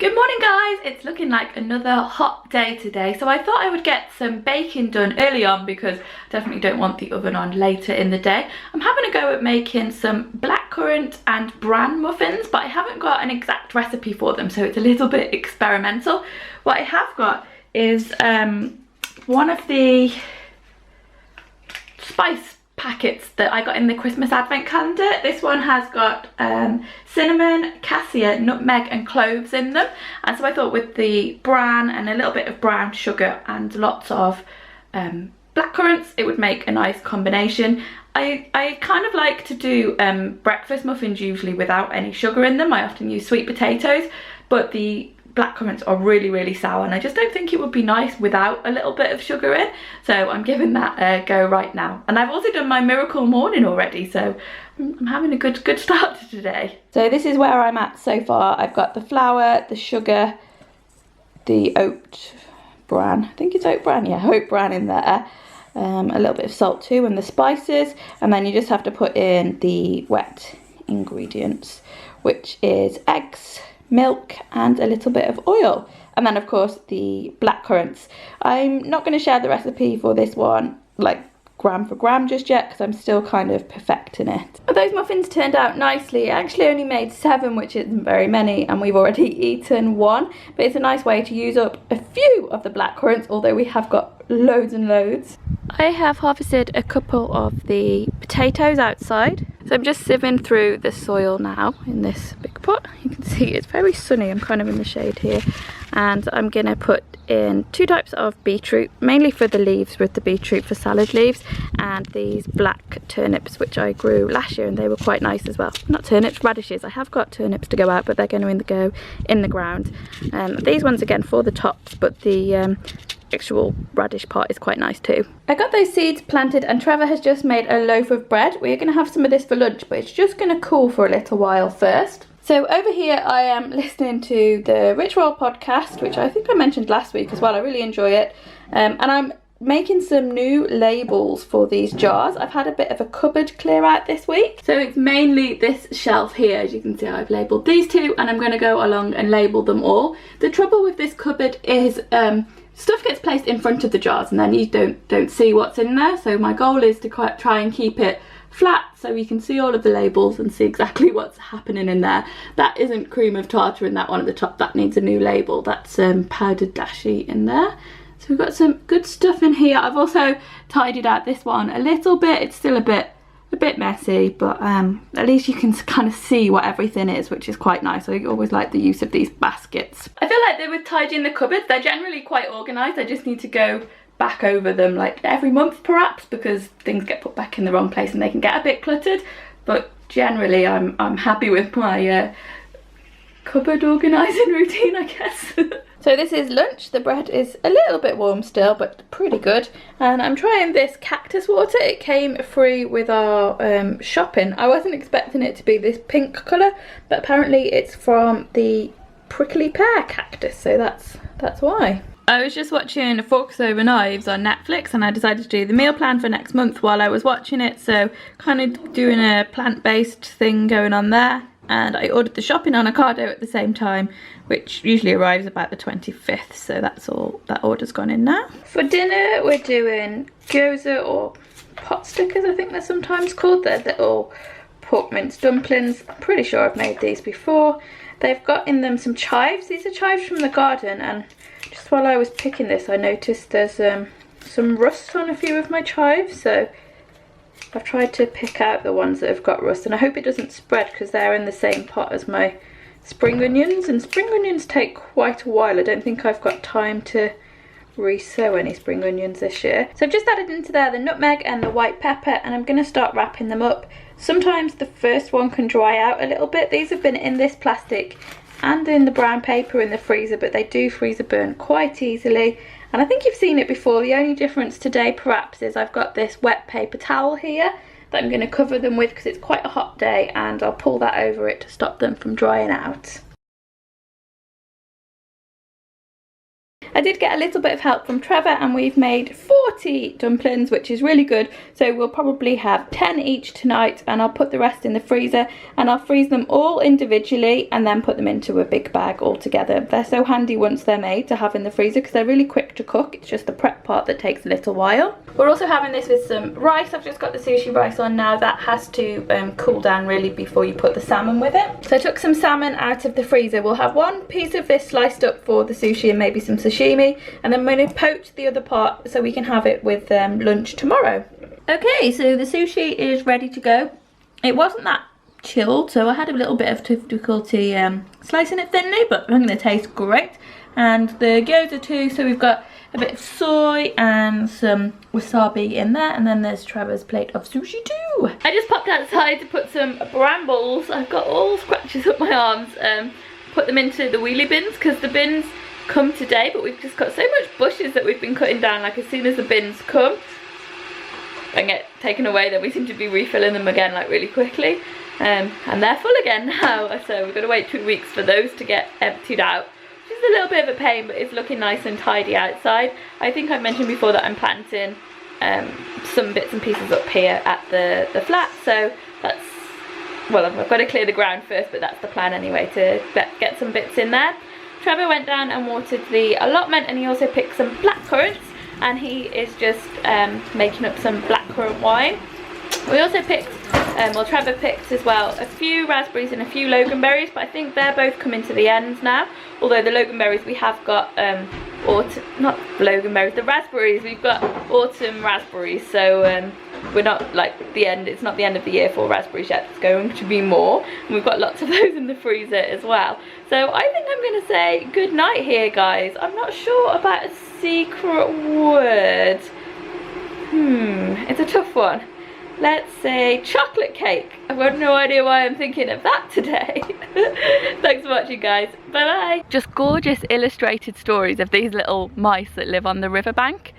Good morning guys, it's looking like another hot day today, so I thought I would get some baking done early on because I definitely don't want the oven on later in the day. I'm having a go at making some blackcurrant and bran muffins, but I haven't got an exact recipe for them, so it's a little bit experimental. What I have got is one of the spice packets that I got in the Christmas advent calendar. This one has got cinnamon, cassia, nutmeg and cloves in them, and so I thought with the bran and a little bit of brown sugar and lots of blackcurrants it would make a nice combination. I kind of like to do breakfast muffins usually without any sugar in them. I often use sweet potatoes, but the blackcurrants are really sour and I just don't think it would be nice without a little bit of sugar in, so I'm giving that a go right now. And I've also done my miracle morning already, so I'm having a good start to today. So this is where I'm at so far. I've got the flour, the sugar, the oat bran, I think it's oat bran, yeah, oat bran in there, a little bit of salt too, and the spices, and then you just have to put in the wet ingredients, which is eggs, milk and a little bit of oil, and then of course the blackcurrants. I'm not going to share the recipe for this one like gram for gram just yet because I'm still kind of perfecting it. But those muffins turned out nicely. I actually only made 7, which isn't very many, and we've already eaten 1, but it's a nice way to use up a few of the blackcurrants, although we have got loads and loads. I have harvested a couple of the potatoes outside, so I'm just sieving through the soil now in this big pot. You can see it's very sunny, I'm kind of in the shade here, and I'm gonna put in 2 types of beetroot, mainly for the leaves with the beetroot for salad leaves, and these black turnips which I grew last year and they were quite nice as well. Not turnips, radishes. I have got turnips to go out, but they're going to go in the ground. These ones again for the tops, but the actual radish part is quite nice too. I got those seeds planted and Trevor has just made a loaf of bread. We're going to have some of this for lunch, but it's just going to cool for a little while first. So over here I am listening to the Rich Roll podcast, which I think I mentioned last week as well. I really enjoy it, and I'm making some new labels for these jars. I've had a bit of a cupboard clear out this week, so it's mainly this shelf here. As you can see, I've labelled these 2 and I'm going to go along and label them all. The trouble with this cupboard is stuff gets placed in front of the jars and then you don't see what's in there, so my goal is to try and keep it flat so you can see all of the labels and see exactly what's happening in there. That isn't cream of tartar in that one at the top, that needs a new label. That's powdered dashi in there. So we've got some good stuff in here. I've also tidied out this one a little bit. It's still a bit messy, but at least you can kind of see what everything is, which is quite nice. I always like the use of these baskets. I feel like they were tidying the cupboards. They're generally quite organised. I just need to go back over them like every month perhaps, because things get put back in the wrong place and they can get a bit cluttered, but generally I'm happy with my cupboard organising routine, I guess. So this is lunch. The bread is a little bit warm still, but pretty good. And I'm trying this cactus water. It came free with our shopping. I wasn't expecting it to be this pink colour, but apparently it's from the prickly pear cactus, so that's why. I was just watching Forks Over Knives on Netflix and I decided to do the meal plan for next month while I was watching it, so kind of doing a plant-based thing going on there. And I ordered the shopping on Ocado at the same time, which usually arrives about the 25th, so that's all, that order's gone in now. For dinner we're doing gyoza, or pot stickers I think they're sometimes called. They're little pork mince dumplings. I'm pretty sure I've made these before. They've got in them some chives. These are chives from the garden, and just while I was picking this I noticed there's some rust on a few of my chives, so I've tried to pick out the ones that have got rust, and I hope it doesn't spread because they're in the same pot as my spring onions, and spring onions take quite a while. I don't think I've got time to re-sow any spring onions this year. So I've just added into there the nutmeg and the white pepper, and I'm going to start wrapping them up. Sometimes the first one can dry out a little bit. These have been in this plastic and in the brown paper in the freezer, but they do freezer burn quite easily. And I think you've seen it before. The only difference today perhaps is I've got this wet paper towel here that I'm going to cover them with because it's quite a hot day, and I'll pull that over it to stop them from drying out. I did get a little bit of help from Trevor, and we've made 40 dumplings, which is really good. So we'll probably have 10 each tonight, and I'll put the rest in the freezer, and I'll freeze them all individually and then put them into a big bag all together. They're so handy once they're made to have in the freezer because they're really quick to cook. It's just the prep part that takes a little while. We're also having this with some rice. I've just got the sushi rice on now. That has to cool down really before you put the salmon with it. So I took some salmon out of the freezer. We'll have one piece of this sliced up for the sushi and maybe some sashimi, and then I'm going to poach the other part so we can have it with lunch tomorrow. Okay, so the sushi is ready to go. It wasn't that chilled, so I had a little bit of difficulty slicing it thinly, but I'm going to taste great. And the gyoza too, so we've got a bit of soy and some wasabi in there, and then there's Trevor's plate of sushi too. I just popped outside to put some brambles. I've got all scratches up my arms. Put them into the wheelie bins because the bins come today, but we've just got so much bushes that we've been cutting down. Like as soon as the bins come and get taken away, then we seem to be refilling them again like really quickly. And they're full again now, so we've got to wait 2 weeks for those to get emptied out. It's a little bit of a pain, but it's looking nice and tidy outside. I think I've mentioned before that I'm planting some bits and pieces up here at the flat, so that's, well, I've got to clear the ground first, but that's the plan anyway, to get some bits in there. Trevor went down and watered the allotment, and he also picked some blackcurrants, and he is just making up some blackcurrant wine. We also picked, well, Trevor picked as well a few raspberries and a few loganberries, but I think they're both coming to the end now. Although the loganberries, we have got autumn, not loganberries, the raspberries, we've got autumn raspberries, so we're not like the end, it's not the end of the year for raspberries yet, it's going to be more, and we've got lots of those in the freezer as well. So I think I'm going to say good night here, guys. I'm not sure about a secret word. It's a tough one. Let's say chocolate cake. I've got no idea why I'm thinking of that today. Thanks for watching, guys. Bye bye. Just gorgeous illustrated stories of these little mice that live on the riverbank.